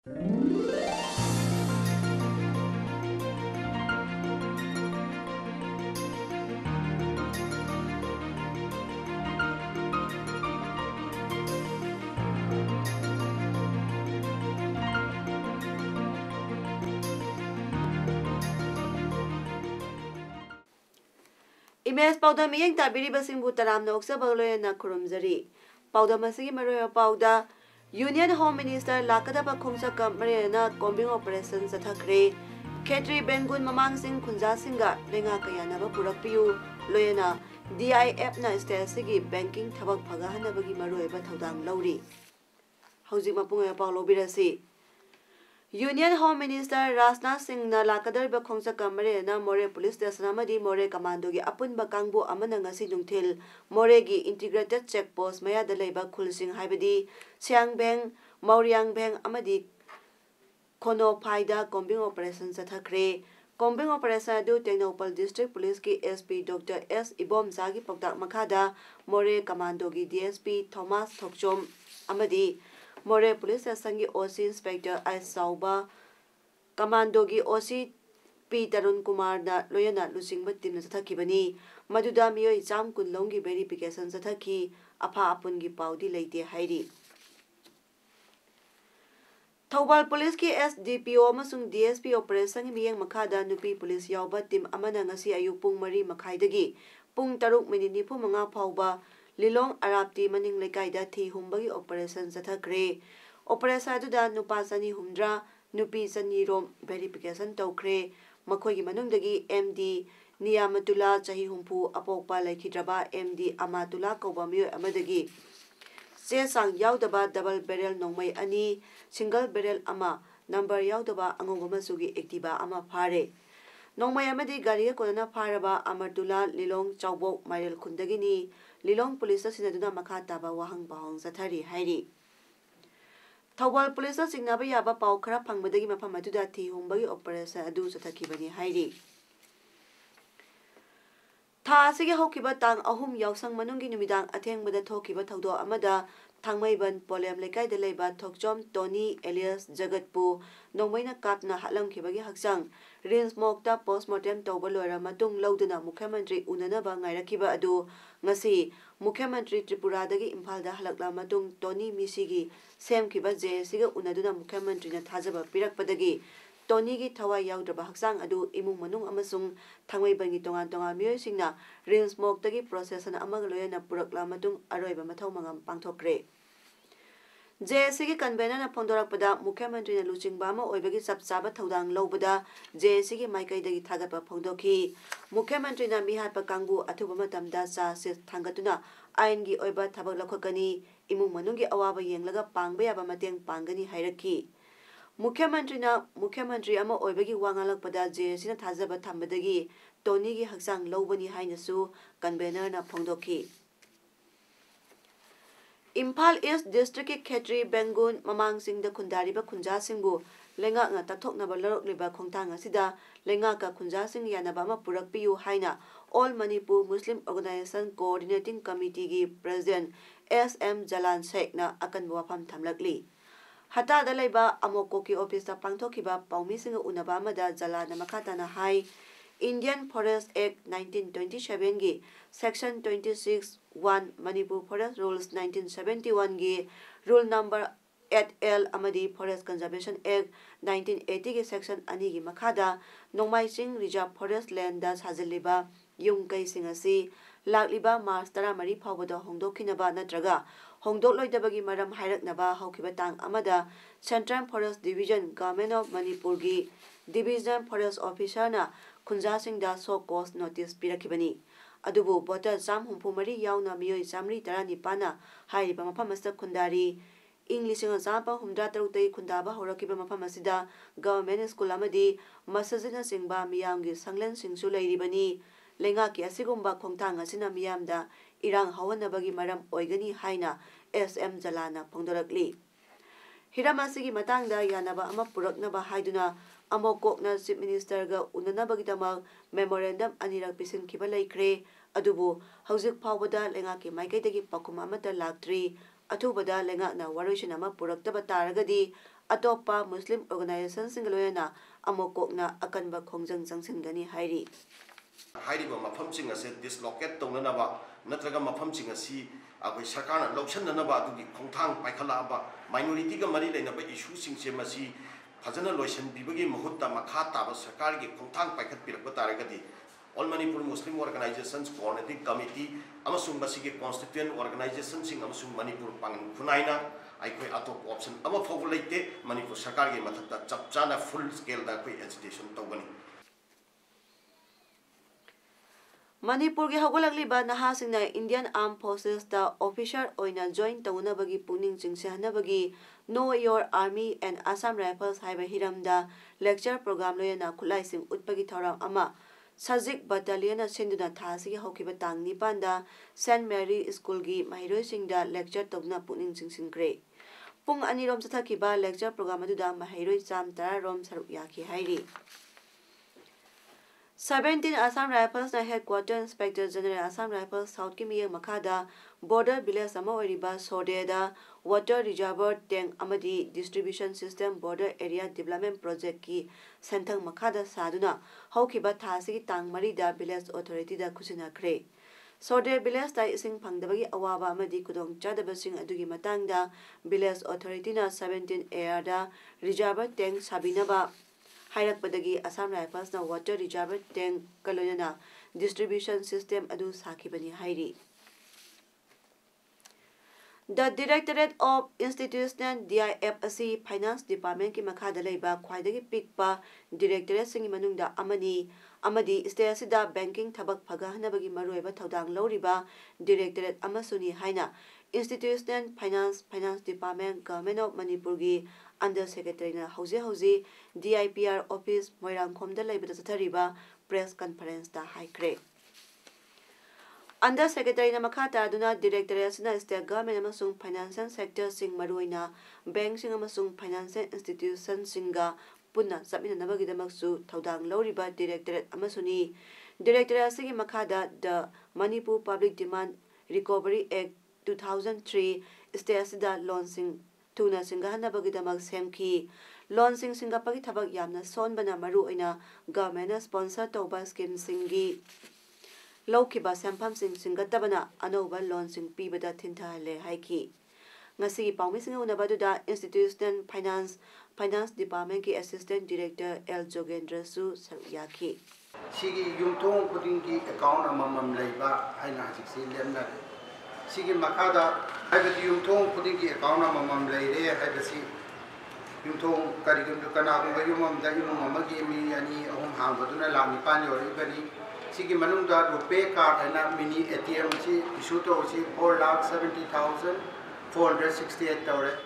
Image पाउदा मियंग ताबिरिबा सिंबु तरामना ओक्सबा लोयना खुरुमजरी पाउदा मसिगी मरोय पाउदा यूनियन होम मिनिस्टर लाकदबा खोंसका मरेना कॉम्बिंग ऑपरेशन सथखरे खेत्री बेंगुन ममांग सिंह खुंजा सिंगा लेंगा कयानबा पुरकपियु लोयना DIF ना स्टेसिगी बैंकिंग थबक फगाहनबगी मरोयबा थौदांग लौरी हौजिक मपुंग पाउलोबिरसी union home minister Rajnath Singh ना लाकदरबा खोंसका मरेना मोरे पुलिस स्टेशन अमदी मोरे कमांडो की अपुनबा कांगबो अमना ngasi नुंथिल मोरे की इंटीग्रेटेड चेक पोस्ट मयादा लेबा खुलसिंग हाइबदी सियांगबेंग मौरियांगबेंग अमदी खोनोफाइदा कॉम्बिंग ऑपरेशन सथखरे कॉम्बिंग ऑपरेशन अदु टेक्नोपल डिस्ट्रिक्ट पुलिस की SP डॉक्टर S इबोमजा की पक्ताक मखादा मोरे कमांडो की DSP थॉमस थोकचोम अमदी मोरे पुलिस स्टेशन की OC इंस्पेक्टर S साउबा कमांडो की OC P तरुण कुमार ना लोयना लुसिंगबा टीम सथखिबनी मदुदा मियोय चाम कुनलोंग की वेरिफिकेशन सथखि अफा अपुन की पाउदी लेते हाइरी थौबाल पुलिस की SDPO अमसुंग DSP ऑपरेशन मियंग मखादा नुपी पुलिस यावबा टीम अमना ngasi अयु पुंग मरी मखाइदगी पुंग 3:45 फाउबा लिलोंग अराप्ती मनिंग लेकाइदा थी हुंबगी ऑपरेशन सथखरे ऑपरेशन अदुदा नुपा सनी हुंद्रा नुपी सनी रोम वेरिफिकेशन तौखरे मखोगी मनुंगदगी MD नियामतुल्ला चाही हुंफु अपोकपा लेखिद्रबा MD अमातुल्ला कौबा मियोय अमदगी चे सांग यावदबा डबल बैरल नोंमै अनि सिंगल बैरल अमा नंबर यावदबा अंगोंग मसुगी एक्टिवा अमा फारे नोंमै अमदी गाड़ी कोना फारबा अमरतुल्ला लिलोंग चाउबोक माइरल खुंदगिनी लिलोंग पुलिस सिनदुना मखा ताबा वाहंग बाहंग सथरी हाइरी थौबाल पुलिस सिंगनाबा याबा पाउ खरा फंगबदगी मफम अदुदा थी हुंबगी ऑपरेशन अदु सथखिबनी हाइरी था असिगे हौकिबा तांग अहुम यावसंग मनुंगी नुमिदांग अथेंगबदा थोकिबा थौदो अमदा थांगमैबन पोलेम लेकाइदा लेबा थोकचोम टोनी एलियस जगतपु नोंमैना कापना हालमखिबगी हक्सांग रिंस मोक्ता पोस्टमार्टम तौबा लोयरा मतुंग लौदना मुख्यमंत्री उननबा ngairakiba adu ngasi मुख्यमंत्री त्रिपुरादगी इम्फालदा हलकला मतुंग टोनी मिसीगी सेमखिबा JSC उनदुना मुख्यमंत्री ना थाजबा पिरकपदगी टोनी की थवाई याउद्रबा हक्सांग अदु इमुंग मनुंग अमसुंग थांगमैबंगी तोंगान तोंगान मियोयसिंगना रिंस मोक्तगी प्रोसेसन अमग लोयना पुरकला मतुंग अरोयबा मथौ मंगम पांगथोक्रे JSC की कन्वेनर ना फोंदोरकपदा मुख्यमंत्री ना लुचिंगबा अमा ओइबगी सबचाबा थौदांग लौबदा JSC की माइकैदगी थागतबा फोंदोखि मुख्यमंत्री ना मिहातपा कांगबु अथुबा मतमदा चासे थांगतुना आइन की ओइबा थबक लखकनी इमुंग मनुंगी अवाबा येंगलगा पांगबा याबा मतेंग पांगनी हाइरखि मुख्यमंत्री अमा ओइबगी वांगालकपदा JSC ना थाजबा थंबदगी टोनी की हक्सांग लौबनी हाइनसु कन्वेनर ना फोंदोखि इम्फाल ईस्ट डिस्ट्रिक्ट की खेत्री बेंगुन ममांग सिंह खुंदारीबा खुंजा सिंहबु लेंगा nga tathoknaba lorokliba khongthang asida lenga ka khunja sing yanaba ma purakpiyu haina All Manipur Muslim Organization Coordinating Committee gi President SM Jalan Sheikh na akan wafam thamlakli hata da leiba amoko ki office ta pangthokiba paumi sing unaba mada jalana makata na hai Indian Forest Act 1927 gi Section 26(1) Manipur Forest Rules 1971 gi Rule number 8L amadi Forest Conservation Act 1980 gi Section 2 gi makhada Nongmai Sing Reserve Forest Land da sajaliba yung kai sing asi lakliba March 13 phawbada hongdokhinaba natraga hongdokloidabagi maram hairaknaba haukiba tang amada Central Forest Division Government of Manipur gi Division Forest Officer na खुंजा Singh दा सो कोस notice पिरखिबनी अदुबु voter जाम हुंफुमरी यावना मियोय जामरी तरा निपाना हाइरिबा मफम अस खुंदारी इंग्लिशिंग जापा हुमद्रा तरुतै खुंदाबा हौरकिबा मफम असिदा government school अमदी मसजिदना सिंगबा मियामगी संगलन सिंगसु लैरिबनी लेंगा की असिगुंबा खोंथांग असिना मियामदा इरांग हवनबगी मरम ओइगनी हाइना SM जलाना फोंदोरकली हिरामासिगी मतंगदा यानबा अमा पुरकनबा हाइदुना अमोकोकना chief minister गा उननबगिदमक memorandum अनिरक पिसिनखिबा लैख्रे अदुबु हौजिक फावबदा लेंगा की माइकैदगी पकुम अमता लाक्ट्री अथुबदा लेंगाकना वारोइसन अमा पुरक्तबा तारगदी अतोप्पा मुस्लिम ऑर्गेनाइजेशन सिंग लोयना अमोकोकना अकनबा खोंजंग चंगसिनगनी हाइरी हाइरिबा मफमसिंग असे डिसलोकेट तौननबा नत्रगा मफमसिंग असी अखोई सरकारना लौसननबा अदुगी खोंथांग पाइखलाबा माइनॉरिटी का मरी लेनबा इशू सिंगसे मसी फजना लोइसन बिबगी मुहुत्ता मखा ताबा सरकार की खोंथांग पाइखत पिरकबा तारगदी all Manipur Muslim organisations coordinating committee अमसुंग मसीगे कॉन्स्टिट्यूएंट ऑर्गेनाइजेशन सिंग अमसुंग मणिपुर पांगन खुनाइना आइकोई अतोप ऑप्शन अमा फोगु लेते मणिपुर सरकार के मथक्ता चपचाना फुल स्केल दा कोई एजुकेशन तौगनी मणिपुर के हौगलगलिबा नहासिंगना इंडियन आर्म फोर्सेस दा ऑफिसर ओइना जॉइन तौनबगी पुनिंग चिंगसेहनबगी know your army and Assam Rifles हाइबा हिरमदा लेक्चर प्रोग्राम लोयना खुलाइसिंग उत्पगी थौराम अमा सजिक बटालियन सिंधुना थासी हौकिबा तांग निपांदा सेंट मैरी स्कूल की महिरोइसिंगदा लेक्चर तौना पुनिंग चिंगसिंग्रे पुंग अनिरोम चथकिबा लेक्चर प्रोग्राम अदुदा महिरोइ चाम 10 रोम सरुक याखि हाइरी 17 Assam Rifles na Headquarter Inspector General Assam Rifles South ki miyang makada border village ama oriba Sodeda water reservoir tank amadi distribution system border area development project ki senthang makada saduna haukiba thasi tang marida village authority da khusinakre Sode village da ising phangdabagi awaba amadi kudong chadabasing adugi matangda village authority na 17 air da reservoir tank sabinaba हाइरकपदगी Assam Rifles ना water reservoir tank कलोयना distribution system अदु साखिबनी हाइरी The Directorate of Institutional DIF asi Finance Department ki makhada leiba khwaidagi pikpa directorate singi manungda amadi state asida banking thabak phagahanabagi maroiba thodang loriba directorate amasuni haina Institutional Finance Department Government of Manipur gi Under Secretary na hauze DIPR office Moirangkhomda leibada chathariba press conference da haikre Under Secretary na makata aduna Directorate na State Government amasung financial sector sing maruina bank sing amasung financial institution singa punna sabinanabagidamagsu thodang loriba Directorate amasuni Directorate sigi makada the Manipur Public Demand Recovery Act 2003 state asida launching tuna singahanabagidamag semki launching singapagi thabak yamna sonbana maruina government sponsor toba scheme singi Laukiba Sampam Sing Singatabana Anova launching Pibada Tintale Haiki. Ngasi Paumising Unabaduda Institutional Finance Department ki Assistant Director L. Jogendra Su Saryaki. Sigi Yumtong putting ki account amam labor, I not see them. Sigi Makada, I bet Yumtong putting ki account amam lay, I bet see Yumtong Karigum to Kanaka, Yumam, the Yumamagi, any home hand, but not Lani Pani or Ibani. Sigi manungda rupe card and mini ATM si issue to si 4,70,468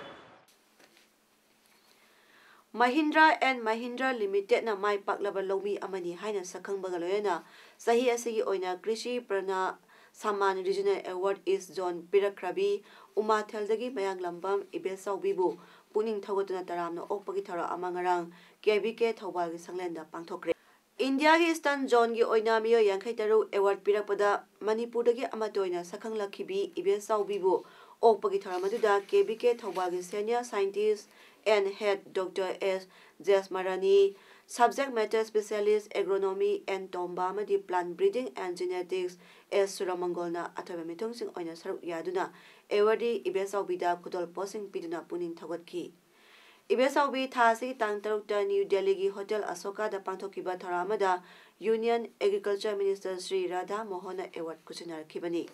Mahindra and Mahindra Limited na mai paklaba lomi amani haina sakhang bagaloyana sahi asigi oina Krishi Prana Saman Regional Award is John Pirakrabi Umatheldagi Mayang Lambam Ibesaubibu puning thawatuna taramna okpagi thara amangarang KBK Thawal gi sanglenda pangthokre India ki Eastern Zone ki oina miyo yankai taru award pirakpada Manipur dagi amatoina sakhang lakhibi Ibesaubibu okpagi thara maduda KBK Thawal gi senior scientist and head Dr. S. Jasmarani subject matter specialist agronomy and tomba madi plant breeding and genetics S. Suramangolna athawa mithong sing oina saruk yaduna awardi Ibesaubida kudol posing piduna punin thawatki Ibesaubi thasi tang tarukta New Delhi ki Hotel Asoka da pangthokiba tharamada Union Agriculture Minister Sri Radha Mohana Award kusinar kibani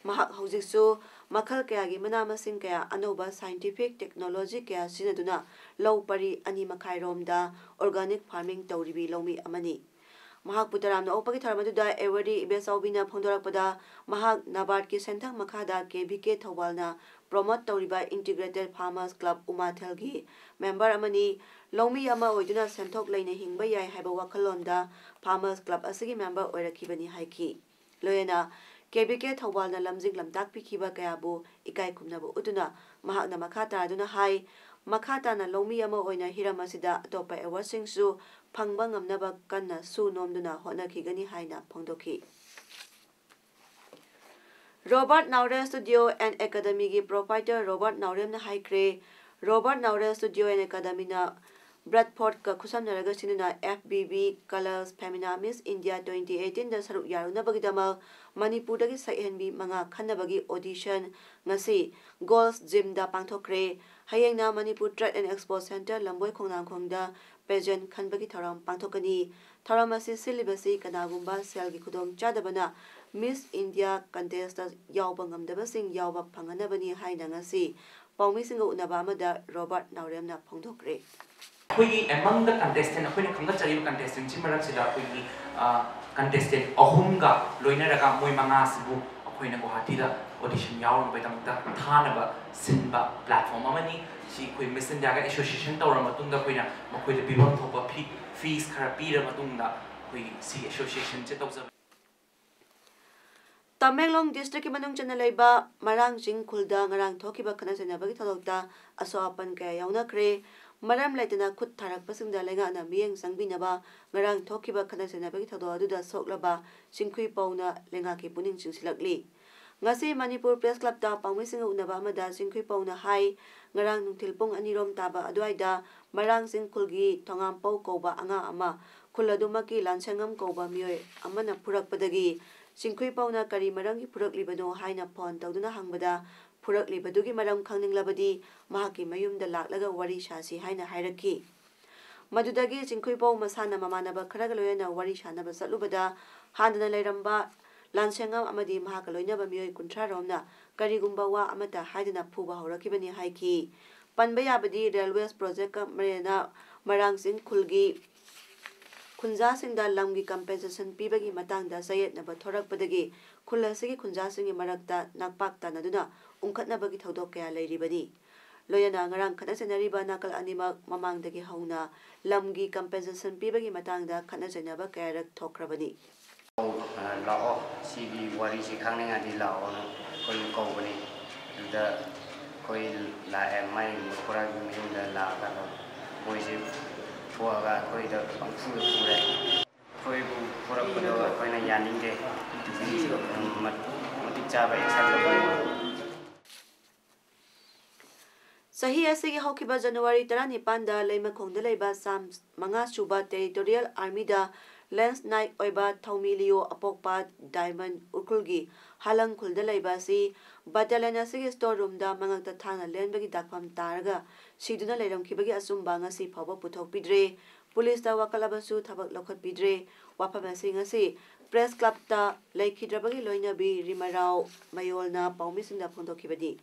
Mahak haujiksu makhal kaya gi manamasing kaya anoba scientific technology kaya sinaduna law pari ani makhairom da organic farming tawribi lomi amani Mahak putaramna opagi tharamaduda awadi Ibesaubina phongdorakpada mahak Nabard ki senthang makhada KBK Thawalna promote tawriba Integrated Farmers Club Umathel gi member amani lomi ama oiduna senthok leina hingba yai haiba wakhalonda Farmers Club asigi member oirakibani haiki loyena KBK Thawalna lamjing lamdak pikhiba kayabu ikai khumnabu uduna mahakna makhata aduna hai makhata na lomi ama oina hiramasida atopa awarding su phangba ngamnaba kanna su nomduna honakhigani haina phongdokhi Robert Naure Studio and Academy की proprietor Robert Naorem ने हाइक्रे Robert Naorem studio and academy ना Bradford का खुसम नरगा सिनुना FBB colours Femina Miss India 2018 दा सरुक यारुनबगिदमा मणिपुरदगी सैहनबी मंगा खन्नबगी ऑडिशन ngasi गोल्स जिम दा पांथोक्रे हयेंगना Manipur trade and expo centre लंबोय खोंगनांखोंगदा पेजेंट खनबगी थौराम पांथोकनी थौराम असि सिलिबसी कनागुंबा सेल की खुदोंग चादबना मिस इंडिया कंटेस्ट यावबा ngamdabasing यावबा phanganaबनी हाइना ngasi पाउमीसिंग उनबा अमदा रॉबर्ट नाउरेमना फोंदोक्रे अखोई among the contestant अखोई खंगा चरिब contestant ची मरक सिदा अखोई contestant अहुमगा लोइनरगा मोय मंगा सिबु अखोइना गुवाहाटी दा ऑडिशन यावरम बेतमता थानबा सिनबा प्लेटफॉर्म अमनी सी अखोई मिस इंडिया का एसोसिएशन तौर मतुंगा अखोइना मखोइदा पिबम थोपा फीस खरा पीर मतुंगा अखोई सी एसोसिएशन चे तौजब तमेंगलोंग डिस्ट्रिक्ट की मनुंग चना लेबा मरांग जिंग खुलदा ngarang thokiba khana senabagi thodokta asoapan ka yaunakre maram laitana khut tharak pasingda lenga na mieng sangbinaba ngarang thokiba khana senabagi thodo aduda soklaba singkhui pauna lenga ki puning chingsilakli ngasi manipur press club ta pangmising unaba amada singkhui pauna hai ngarang nungthil pung anirom taba adwaida marang sing khulgi thongam pau koba anga ama khuladumaki lansangam koba mioi amana purakpadagi Singkhui pauna kari marangi purak libano haina pon tawduna hangbada purak libadugi maram khangninglabadi mahaki mayumda laklaga wari shasi haina hairaki madudagi singkhui pau masana mamanaba kharaga loyana wari shanaba satlubada handana leiramba lansengam amadi mahaka loinaba mioi kunthra romna karigumba wa amata haidana phuba horakibani haiki panba yabadi railways project ka marena marang sing khulgi खुंजा सिंगदा लमगी compensation पीबगी मतंगदा सयेतनबा थोरकपदगी खुल्लासिगी खुंजा सिंगी मरकता नाकपाकता नदुना उंखतनबगी थौदोक कया लेरिबनी लोयना ngarang khana senariba nakal animak mamangdagi hauna lamgi compensation pibagi matangda khana senaba kayarak thokrabani lao sigi wari si khangning adi lao no koi ko bani da koi la mai pura mi da la ka no moi si puaga koi da pangfu pure koi bu pura pura koi na yaning de mati cha ba example Sahi asigi hokiba January 19 da leimakhongda leiba sam manga suba territorial army da lance night oiba Thomilio apokpa diamond ukulgi halang khulda leiba si battalion asigi store room da mangakta thana lenbagi dakpham taraga siduna leiramkhibagi asumba ngasi phawba puthok pidre police da wakalabasu thabak lokhat pidre waphamasi ngasi press club ta leikhidrabagi loinabi rimarao mayolna paumisinda phondokhibadi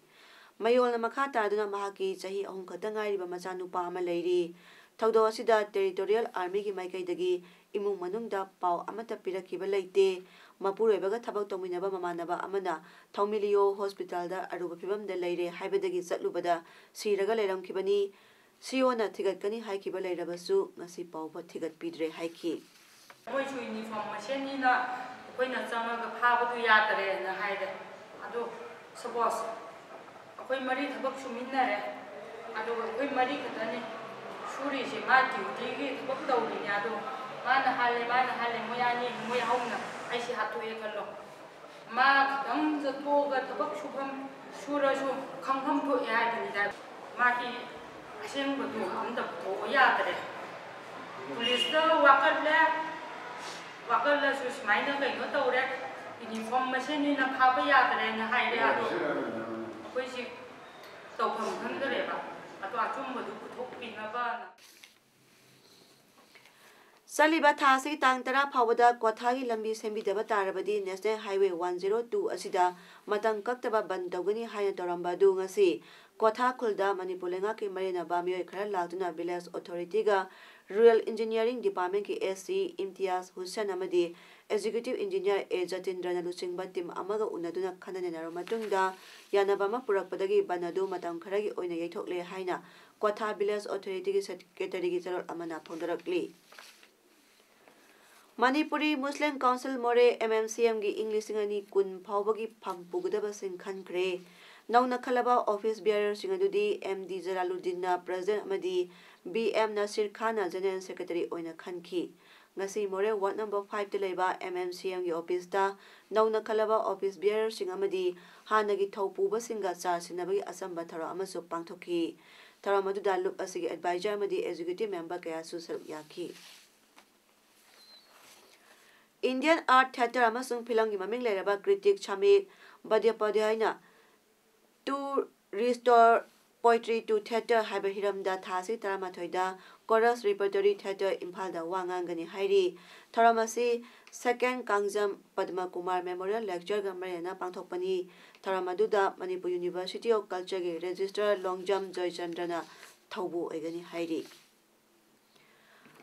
Mayol na makha taduna mahaki chahi ahum khatangai ba machanupa ama leiri thaudo asida territorial army gi maikaidagi imung manungda pau amata pirakhiba leite mapuroibaga thabak tominaba mamanaba amana Thomilio hospital da aruba phibam da leire haibadagi chatlubada siraga leiramkhibani siona thigatkani haikiba leirabasu ngasi pauba thigat pidre haiki moi chu uniform machine na koina changa phaba du yadare na haide adu suppose कोई मरी थबक सुमिन्ना रे आदो कोई मरी खतने सूरी से मा duty की थबक दौड़ी ने आदो माना हाले मोयानी मोया होना ऐसे हाथों ये कर लो मा खतम जतो का थबक सुभम सूरजो खंगखम तो यार बनी जाए मा की असेंग बतू हम तब तो याद रे पुलिस तो वाकर ले सुस्माइना कहीं तो तौरे यूनिफॉर्म मशीन ने खाबा याद रे ना हाय रे आदो कोई सी तो हम करे बा अतो आचुम बदु पुथोक पिनबा Saliba thasi tang tara phawada kwathagi lambi sembidaba tarabadi National Highway 102 asida matang kaktaba ban dogani haina toramba du ngasi kwatha khulda Manipur lenga ki marina bamioi khara laduna village authority ga Rural Engineering Department ki SC Imtiaz Hussain amadi Executive Engineer A Jatindrana Lusingba team amaga unaduna khanane naro matungda yanabama purakpadagi banadu matang kharagi oina yaithokle haina kwatha village authority ki secretary ki charol amana phondarakli Manipuri Muslim Council More MMCM gi English ngani kun phawbagi pham pugudaba sing khankre nauna khalaba office bearer singadudi MD Jalaluddin na president amadi BM Nasir Khan na general secretary oina khanki ngasi More Ward number 5 te leba MMCM gi office ta nauna khalaba office bearer sing amadi hanagi thopu ba singa char sinabagi asamba thara amasu pangthoki thara madu da loop asigi advisor amadi executive member kaya su sarup yaki Indian Art Theatre amasung film gi maming leraba critic Chamik Badyapadhyay na to restore poetry to theatre haiba hiramda thasi taramathoida chorus repertory theatre Imphalda wangangani hairi tharamasi second Kangjam Padma Kumar Memorial Lecture gamarena pangthokpani tharamaduda Manipur University of Culture gi registrar Longjam Joychandrana thobu egani hairi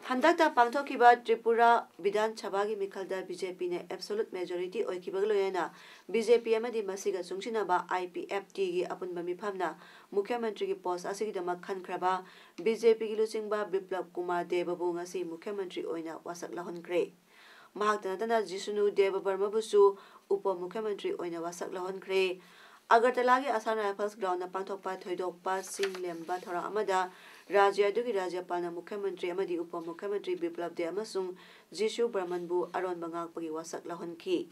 Handakta pangthokiba Tripura Vidhan Sabha gi mikhalda BJP ne absolute majority oikibagloyena BJP amadi masiga sungsinaba IPFT gi apunba mifamna Mukhyamantri gi post asigi dama khankraba BJP gi lucingba Biplab Kumar Debabu ngasi Mukhyamantri oina wasak lahonkre mahakta tana Jisunu Deva Burma busu upa Mukhyamantri oina wasak lahonkre Agartala gi Assam Rifles ground na pangthokpa thoidokpa singlemba thora amada Rajya Dugi Rajyapalna Mukhyamantri amadi Upa Mukhyamantri Biplab De amasung Jishu Brahmanbu Aron Bangakpagi wasak lahonki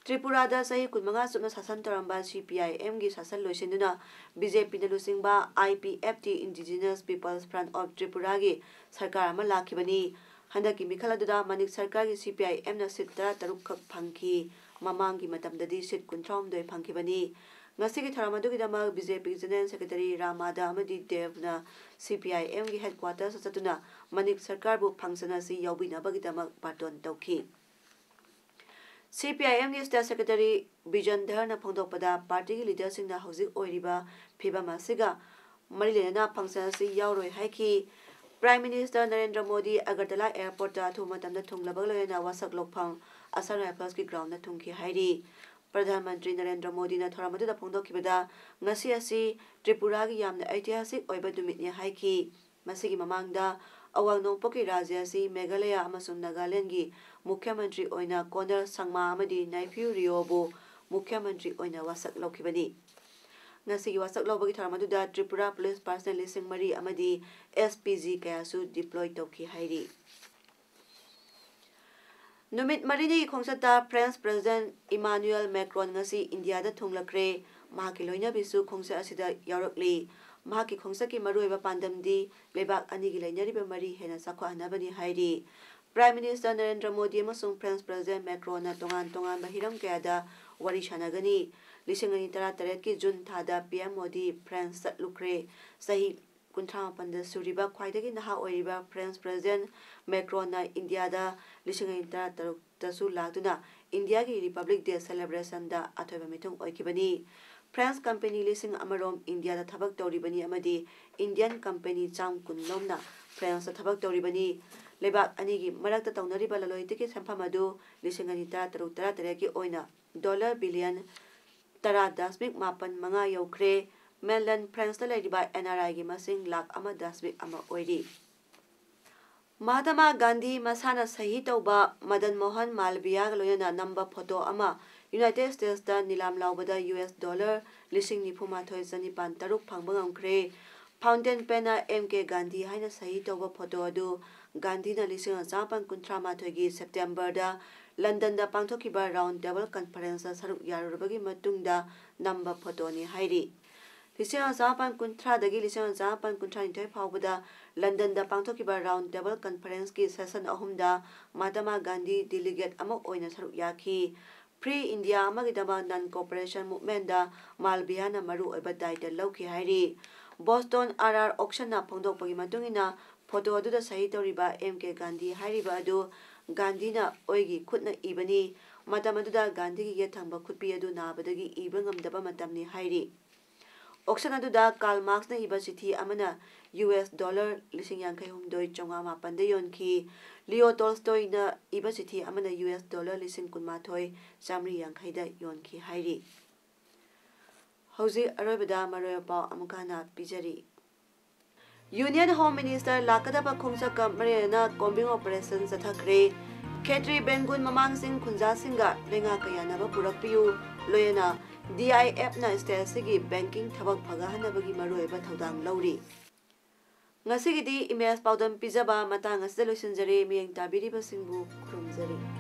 Tripura da sahi kunmanga supna sasan taramba CPIM gi sasan loisinduna BJP na lusingba IPFT Indigenous People's Front of Tripura gi sarkar ama lakhibani handaki mikhaladuna manik sarkar gi CPIM na sit 13 khak phangki mamangi matamdadi sit 13 phangkibani ngasigi tharamadu dama BJP General Secretary Ramada amadi Devna CPIM gi headquarters satuna manik sarkar bu phangsana si yaubina bagi dama baton tauki CPIM gi State Secretary Bijan Dharna phongdokpada party gi leader sing na hojik oiriba phiba masiga marilena phangsana si yauroi haiki Prime Minister Narendra Modi Agartala Airport ta thuma tamda thunglabagloyena wasak lokphang Assam Rifles gi ground na thungki hairi Pradhan Mantri Narendra Modi na thoramadu da phongdokibada ngasi asi Tripura gi yamna ऐतिहासिक oiba dumitni haiki masigi mamangda awang nongpoki rajya si Meghalaya amasung Nagaland gi Mukhyamantri oina Konal Sangma amadi Naiphiu Riobu Mukhyamantri oina wasak lokibani ngasigi wasak lobagi thoramadu da Tripura Police Personnel lising mari amadi SPG kayasu deploy tauki hairi Numit marini khongsata French President Emmanuel Macron ngasi India da thunglakre mahaki loina bisu khongsa asida yarakli mahaki khongsaki maruiba pandamdi lebak ani gi lainariba mari hena sakwa hanabani hairi Prime Minister Narendra Modi amasung French President Macron na tongan bahiram kayada wari shanagani lisingani tara ki June thada PM Modi France satlukre sahi kuntra panda suriba khwaidagi naha oiriba French President Macron na India da lisingani tara tasu lagduna India gi Republic Day celebration da athoiba mitung oikibani France company lising amarom India da thabak toribani amadi Indian company cham kunlomna France da thabak toribani lebak anigi marakta taunariba laloitiki samphamadu lisingani tara ki oina dollar billion tara dasmik mapan manga yaukre mainland France da laiba NRI gi masing lakh ama dasmik ama oiri Mahatma Gandhi masana sahi tauba Madan Mohan Malviya loyana number photo ama United States da nilam laubada US dollar lising ni phuma thoi jani pan taruk phangbangam kre fountain pena MK Gandhi haina sahi tauba photo adu Gandhi na lising japan kuntra ma thoi gi September da London da pangthokiba round table conference saruk yarubagi matungda number photo ni hairi Lising japan kuntra dagi lising japan kuntra ni thoi phawbada London da pangthokiba round table conference ki session ahumda Mahatma Gandhi delegate amok oina saruk yaki Free India amagidaba non-cooperation movement da Malviya na maru oiba daita lauki hairi Boston RR auction na phongdokpagi matungina photo adu da sahi toriba MK Gandhi hairiba adu Gandhi na oigi khutna ibani matam adu da Gandhi gi yathangba khutpi adu nabadagi iba ngamdaba matamni hairi auction adu da Karl Marx na iba chithi amana US dollar 1938 da yonki Leo Tolstoy na iba chithi amana US dollar 1938 da yonki hairi Hauzi arobada maroyapa amukana pijari Union Home Minister Lakadaba Khomsaka Marina combing operation sathakre Ketri Bengun Mamang Singh Khunja Singha lenga kayanaba purakpiu loyana DIF na state sigi banking thabak phaga hanabagi maroyba thodang lauri ngasi gidi image paudam pijaba matang asda loisinjare miyeng tabiri basingbu khurumjari.